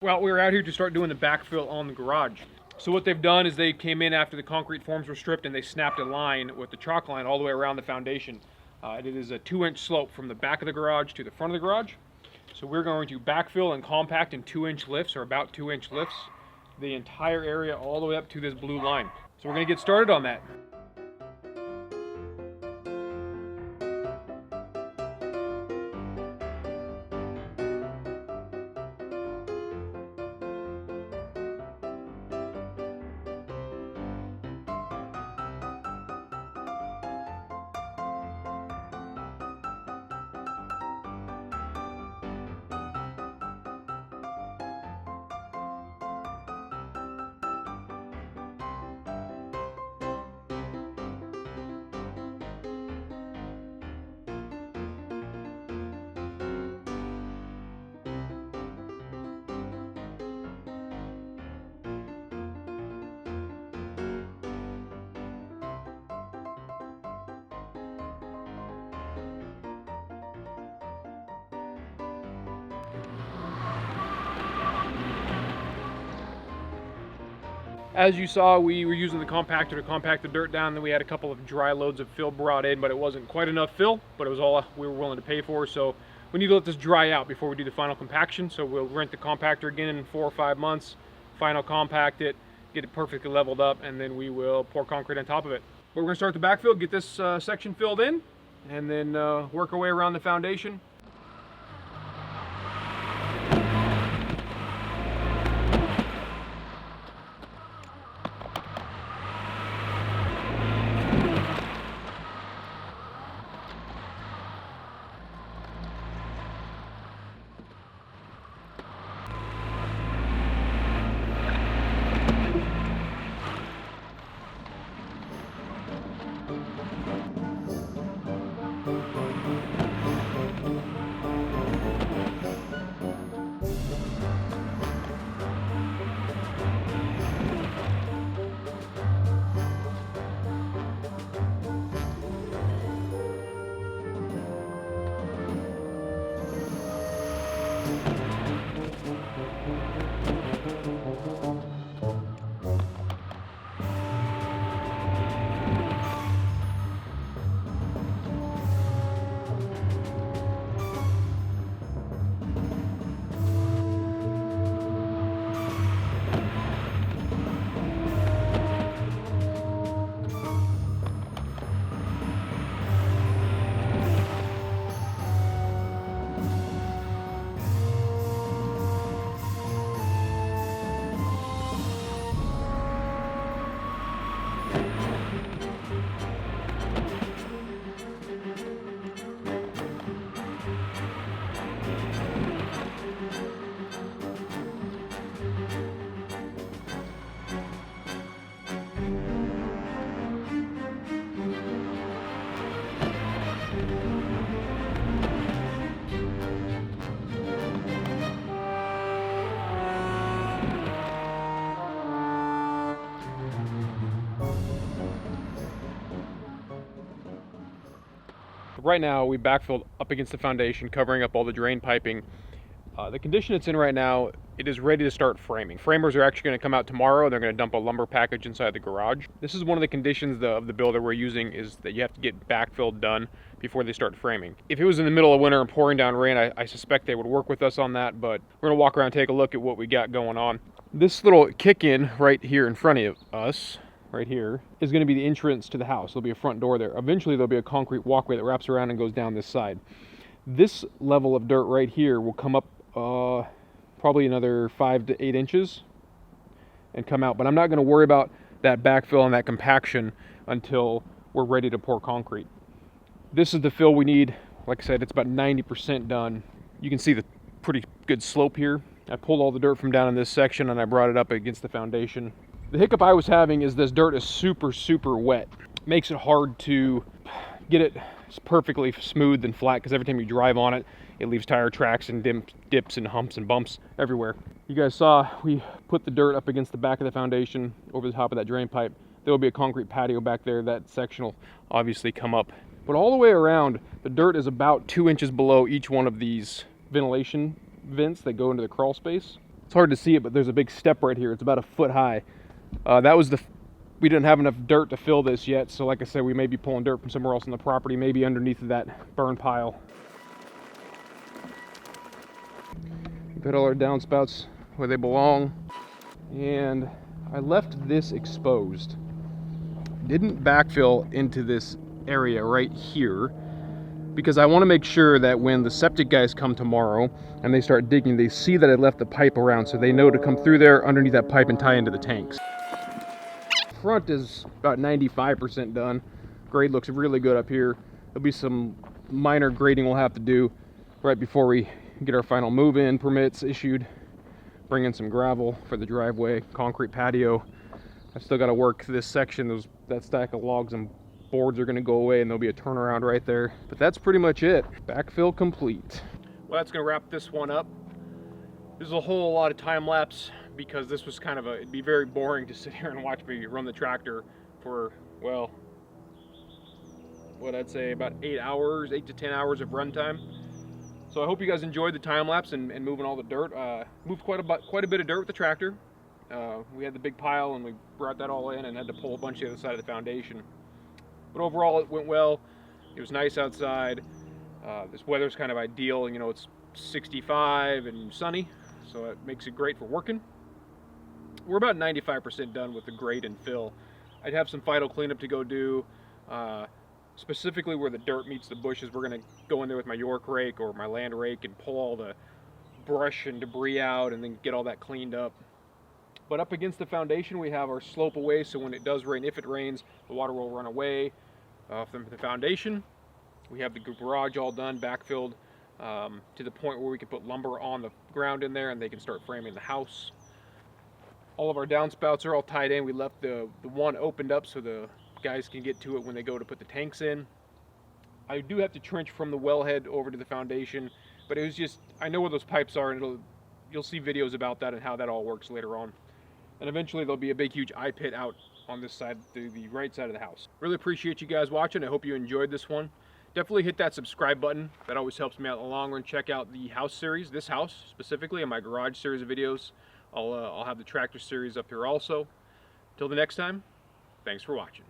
Well, we were out here to start doing the backfill on the garage. So what they've done is they came in after the concrete forms were stripped and they snapped a line with the chalk line all the way around the foundation. It is a 2-inch slope from the back of the garage to the front of the garage. So we're going to backfill and compact in 2-inch lifts, or about 2-inch lifts, the entire area all the way up to this blue line. So we're going to get started on that. As you saw, we were using the compactor to compact the dirt down, then we had a couple of dry loads of fill brought in, but it wasn't quite enough fill, but it was all we were willing to pay for, so we need to let this dry out before we do the final compaction. So we'll rent the compactor again in 4 or 5 months, final compact it, get it perfectly leveled up, and then we will pour concrete on top of it. But we're going to start the backfill, get this section filled in, and then work our way around the foundation. Right now, we backfilled up against the foundation, covering up all the drain piping. The condition it's in right now, it is ready to start framing. Framers are actually going to come out tomorrow. They're going to dump a lumber package inside the garage. This is one of the conditions of the builder we're using, is that you have to get backfill done before they start framing. If it was in the middle of winter and pouring down rain, I suspect they would work with us on that, but we're going to walk around and take a look at what we got going on. This little kick-in right here in front of us, right here, is going to be the entrance to the house. There'll be a front door there. Eventually there'll be a concrete walkway that wraps around and goes down this side. This level of dirt right here will come up probably another 5 to 8 inches and come out, but I'm not going to worry about that backfill and that compaction until we're ready to pour concrete. This is the fill we need. Like I said, it's about 90% done. You can see the pretty good slope here. I pulled all the dirt from down in this section and I brought it up against the foundation. The hiccup I was having is this dirt is super wet. Makes it hard to get it perfectly smooth and flat, because every time you drive on it, it leaves tire tracks and dips and humps and bumps everywhere. You guys saw we put the dirt up against the back of the foundation over the top of that drain pipe. There will be a concrete patio back there. That section will obviously come up. But all the way around, the dirt is about 2 inches below each one of these ventilation vents that go into the crawl space. It's hard to see it, but there's a big step right here. It's about a foot high. We didn't have enough dirt to fill this yet, so like I said, we may be pulling dirt from somewhere else on the property, maybe underneath of that burn pile. We put all our downspouts where they belong, and I left this exposed. Didn't backfill into this area right here because I want to make sure that when the septic guys come tomorrow and they start digging, they see that I left the pipe around, so they know to come through there underneath that pipe and tie into the tanks. Front is about 95% done. Grade looks really good up here. There'll be some minor grading we'll have to do right before we get our final move-in permits issued. Bring in some gravel for the driveway, concrete patio. I've still got to work this section. That stack of logs and boards are going to go away, and there'll be a turnaround right there. But that's pretty much it. Backfill complete. Well, that's going to wrap this one up. There's a whole lot of time lapse because this was kind of it'd be very boring to sit here and watch me run the tractor for, well, what I'd say about 8 to 10 hours of runtime. So I hope you guys enjoyed the time lapse and moving all the dirt. Moved quite a bit of dirt with the tractor. We had the big pile and we brought that all in and had to pull a bunch of the other side of the foundation. But overall it went well. It was nice outside. This weather's kind of ideal. You know, it's 65 and sunny, so it makes it great for working. We're about 95% done with the grade and fill. I'd have some final cleanup to go do, specifically where the dirt meets the bushes. We're going to go in there with my York rake or my land rake and pull all the brush and debris out and then get all that cleaned up. But up against the foundation we have our slope away, so when it does rain, if it rains, the water will run away from the foundation. We have the garage all done, backfilled to the point where we can put lumber on the ground in there and they can start framing the house. All of our downspouts are all tied in. We left the one opened up so the guys can get to it when they go to put the tanks in. I do have to trench from the wellhead over to the foundation, but it was just, I know where those pipes are, and you'll see videos about that and how that all works later on. And eventually there'll be a big huge eye pit out on this side, the right side of the house. Really appreciate you guys watching. I hope you enjoyed this one. Definitely hit that subscribe button. That always helps me out in the long run. Check out the house series, this house specifically, and my garage series of videos. I'll have the tractor series up here also. Till the next time, thanks for watching.